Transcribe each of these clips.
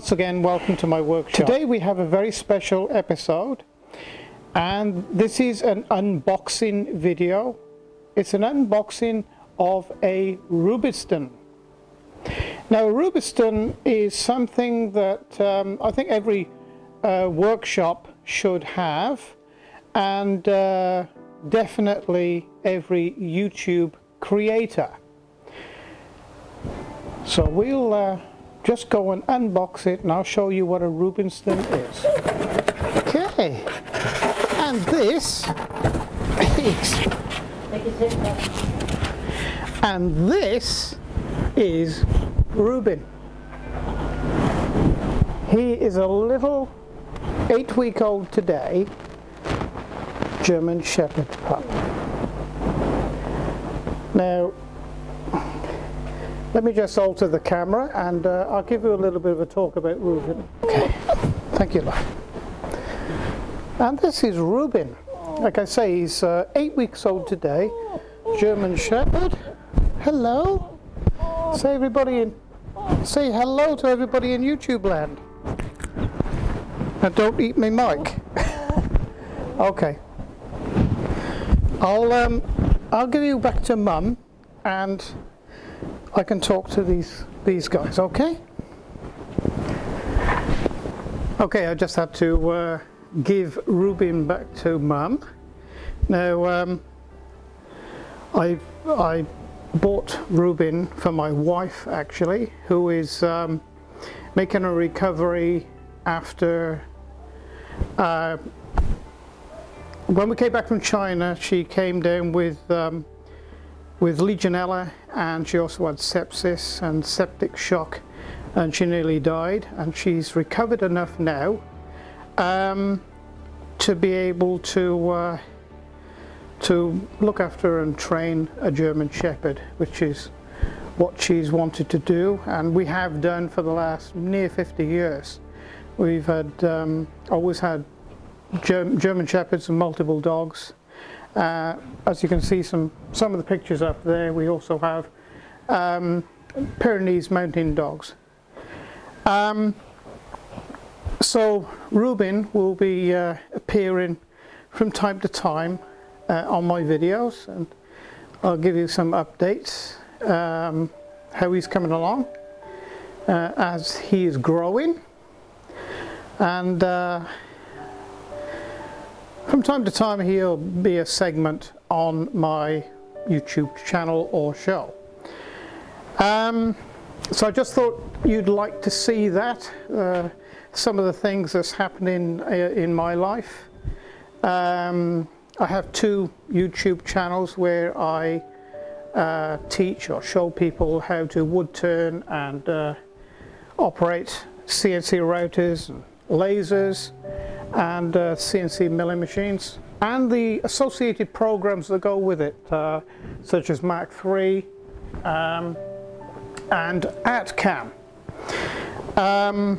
Once again, welcome to my workshop. Today we have a very special episode, and this is an unboxing video. It's an unboxing of a Reubenstein. Now, Reubenstein is something that I think every workshop should have, and definitely every YouTube creator. So we'll just go and unbox it, and I'll show you what a Reubenstein is. Okay, and this is Reuben. He is a little 8-week-old today German Shepherd pup. Now, let me just alter the camera, and I'll give you a little bit of a talk about Reuben. Okay, thank you, love. And this is Reuben. Like I say, he's 8 weeks old today, German Shepherd. Hello. Say hello to everybody in YouTube land. And don't eat me mic. Okay. I'll give you back to Mum, and I can talk to these guys, okay? Okay, I just had to give Reuben back to Mum. Now, I bought Reuben for my wife, actually, who is making a recovery after when we came back from China. She came down with Legionella, and she also had sepsis and septic shock, and she nearly died, and she's recovered enough now to be able to look after and train a German Shepherd, which is what she's wanted to do, and we have done for the last near 50 years. We've had always had German Shepherds and multiple dogs. As you can see, some of the pictures up there, we also have Pyrenees mountain dogs. So Reuben will be appearing from time to time on my videos, and I'll give you some updates how he's coming along as he is growing, and from time to time he'll be a segment on my YouTube channel or show. So I just thought you'd like to see that, some of the things that's happening in my life. I have 2 YouTube channels where I teach or show people how to wood turn and operate CNC routers and lasers and CNC milling machines, and the associated programs that go with it, such as Mark III and ArtCAM. I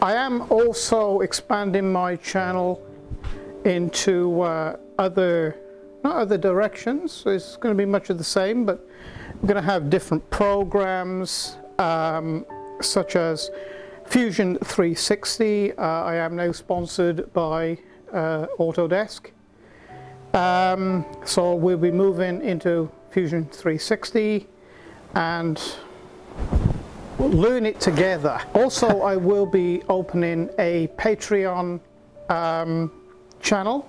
am also expanding my channel into not other directions. It's going to be much of the same, but I'm going to have different programs such as Fusion 360. I am now sponsored by Autodesk, so we'll be moving into Fusion 360 and learn it together. Also, I will be opening a Patreon channel,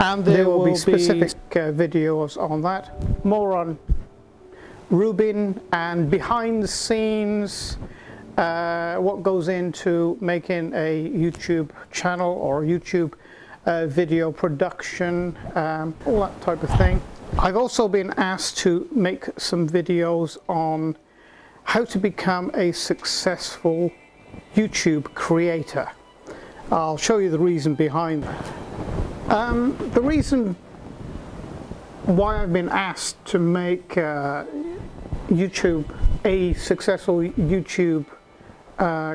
and there will be specific videos on that, more on Reuben and behind the scenes, what goes into making a YouTube channel or YouTube video production, all that type of thing. I've also been asked to make some videos on how to become a successful YouTube creator. I'll show you the reason behind that. The reason why I've been asked to make a successful YouTube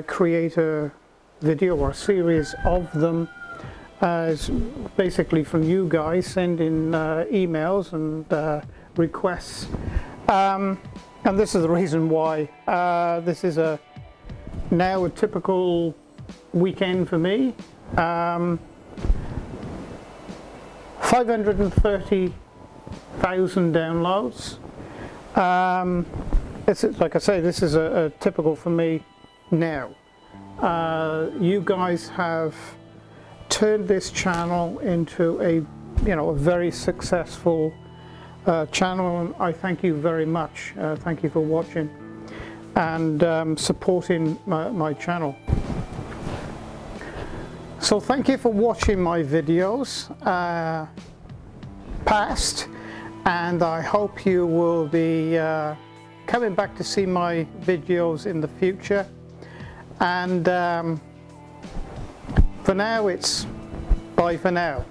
creator video, or a series of them, is basically from you guys sending emails and requests, and this is the reason why. This is a now a typical weekend for me. 530,000 downloads. This is, like I say, this is a typical for me now. You guys have turned this channel into a very successful channel, and I thank you very much. Thank you for watching and supporting my channel. So thank you for watching my videos past, and I hope you will be coming back to see my videos in the future. And for now, it's bye for now.